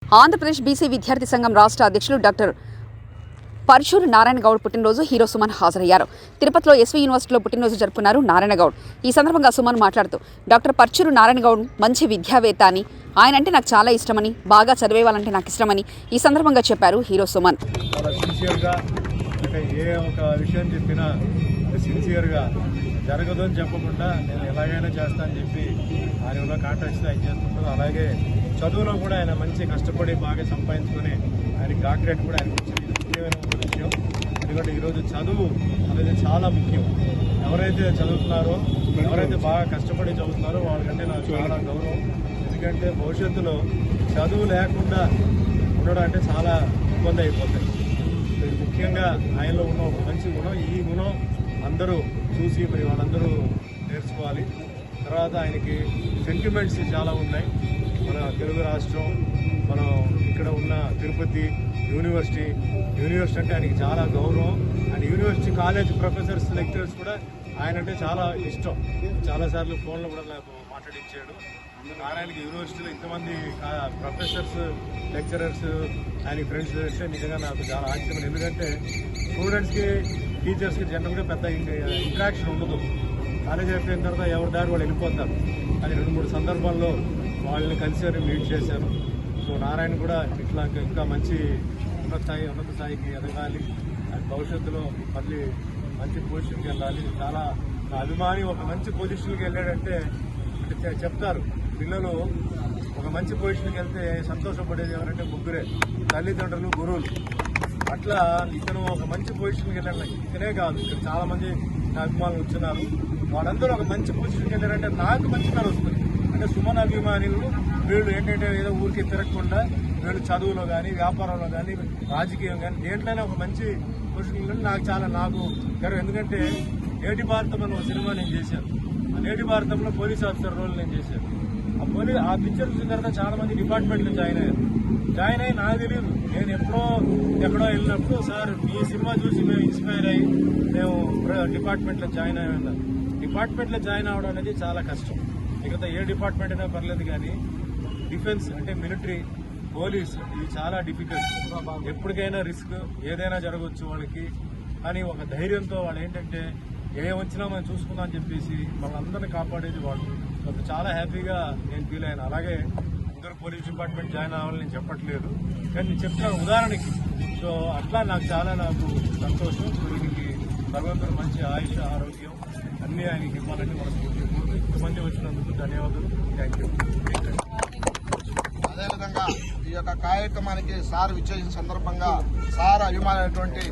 Andhra Pradesh BC విద్యార్థి సంఘం రాష్ట్ర అధ్యక్షులు డాక్టర్ పర్చూరు నారాయణ గౌడ్ పుట్టినరోజు హీరో సుమన్ హాజరయ్యారు. తిరుపతిలో ఎస్వీ యూనివర్సిటీలో పుట్టినరోజు జరుపుకున్నారు నారాయణ గౌడ్. ఈ సందర్భంగా సుమన్ మాట్లాడుతూ డాక్టర్ పర్చూరు నారాయణ గౌడ్ మంచి విద్యావేత్త అని, ఆయన అంటే నాకు చాలా ఇష్టమని, బాగా చదివే వాళ్ళంటే నాకు ఇష్టమని ఈ సందర్భంగా చెప్పారు హీరో సుమన్. జరగదు అని చెప్పకుండా నేను ఎలాగైనా చేస్తా అని చెప్పి ఆయన ఉన్న కాంట్రాక్ట్స్ ఆయన చేస్తుంటారు. అలాగే చదువులో కూడా ఆయన మంచి కష్టపడి బాగా సంపాదించుకొని ఆయనకి డాక్టరేట్ కూడా ఆయన ముఖ్యమైన విషయం. ఎందుకంటే ఈరోజు చదువు అనేది చాలా ముఖ్యం. ఎవరైతే చదువుతున్నారో, ఎవరైతే బాగా కష్టపడి చదువుతున్నారో వాళ్ళకంటే నాకు చాలా గౌరవం. ఎందుకంటే భవిష్యత్తులో చదువు లేకుండా ఉండడం అంటే చాలా ఇబ్బంది అయిపోతాయి. ముఖ్యంగా ఆయనలో ఉన్న ఒక మంచి గుణం, ఈ గుణం అందరూ చూసి మరి వాళ్ళందరూ నేర్చుకోవాలి. తర్వాత ఆయనకి సెంటిమెంట్స్ చాలా ఉన్నాయి. మన తెలుగు రాష్ట్రం, మనం ఇక్కడ ఉన్న తిరుపతి యూనివర్సిటీ అంటే ఆయనకి చాలా గౌరవం. And university college professors, lecturers కూడా ఆయన అంటే చాలా ఇష్టం. చాలాసార్లు ఫోన్లో కూడా నాకు మాట్లాడించాడు. నారాయణకి యూనివర్సిటీలో ఇంతమంది ప్రొఫెసర్స్, లెక్చరర్స్ ఆయన ఫ్రెండ్స్ అంటే నిజంగా నాకు చాలా ఆశ్చర్యం. ఎందుకంటే స్టూడెంట్స్కి, టీచర్స్కి జనరల్గా పెద్ద ఇంటరాక్షన్ ఉండదు. కాలేజ్ అయిపోయిన తర్వాత ఎవరి దారి వాళ్ళు వెళ్ళిపోతారు. అది 2-3 సందర్భాల్లో వాళ్ళని కలిసి మీట్ చేశాను. సో నారాయణ కూడా ఇట్లా ఇంకా మంచి ఉన్నత స్థాయికి ఎదగాలి, అండ్ భవిష్యత్తులో మళ్ళీ మంచి పొజిషన్కి వెళ్ళాలి. చాలా అభిమాని ఒక మంచి పొజిషన్కి వెళ్ళాడంటే చెప్తారు పిల్లలు. ఒక మంచి పొజిషన్కి వెళ్తే సంతోషపడేది ఎవరంటే ముగ్గురే, తల్లిదండ్రులు, గురువులు. అట్లా ఇతను ఒక మంచి పొజిషన్కి వెళ్ళాడు. ఇతనే కాదు, ఇక్కడ చాలా మంది నా అభిమానులు వచ్చినారు. వాళ్ళందరూ ఒక మంచి పొజిషన్కి వెళ్ళారంటే నాకు మంచి పేరు వస్తుంది. అంటే సుమన్ అభిమానులు వీళ్ళు ఏంటంటే ఏదో ఊరికి తిరగకుండా వీళ్ళు చదువులో కానీ, వ్యాపారంలో కానీ, రాజకీయం కానీ దేంట్లోనే ఒక మంచి పొజిషన్ నాకు గర్వం. ఎందుకంటే నేటి భారతం అనే ఒక సినిమా నేను చేశాను. ఆ నేటి భారతంలో పోలీస్ ఆఫీసర్ రోల్ నేను చేశాను. ఆ పిక్చర్ చూసిన తర్వాత చాలా మంది డిపార్ట్మెంట్లో జాయిన్ అయ్యి నాకు తెలియదు. నేను ఎక్కడో వెళ్ళినప్పుడు, సార్ మీ సినిమా చూసి మేము ఇన్స్పైర్ అయ్యి మేము డిపార్ట్మెంట్లో జాయిన్ అయ్యాను. డిపార్ట్మెంట్లో జాయిన్ అవ్వడం అనేది చాలా కష్టం. మిగతా ఏ డిపార్ట్మెంట్ అయినా పర్లేదు, కానీ డిఫెన్స్ అంటే మిలిటరీ, పోలీస్ ఇవి చాలా డిఫికల్ట్. ఎప్పటికైనా రిస్క్, ఏదైనా జరగవచ్చు వాళ్ళకి. కానీ ఒక ధైర్యంతో వాళ్ళు ఏంటంటే వచ్చినా మనం చూసుకుందాం అని చెప్పేసి వాళ్ళందరినీ కాపాడేది వాళ్ళు. చాలా హ్యాపీగా నేను ఫీల్ అయ్యాను. అలాగే అందరూ పోలీస్ డిపార్ట్మెంట్ జాయిన్ అవ్వాలని నేను చెప్పట్లేదు, కానీ నేను చెప్తున్నాను ఉదాహరణకి. సో అట్లా నాకు సంతోషం. వీరికి భగవంతుడు మంచి ఆయుష, ఆరోగ్యం అన్నీ ఆయనకి ఇవ్వాలని మనస్ఫూర్తి. ఇంతమంది వచ్చినందుకు ధన్యవాదాలు. Thank you. అదేవిధంగా ఈ యొక్క కార్యక్రమానికి సార్ విచ్చేసిన సందర్భంగా సార్ అభిమానమైనటువంటి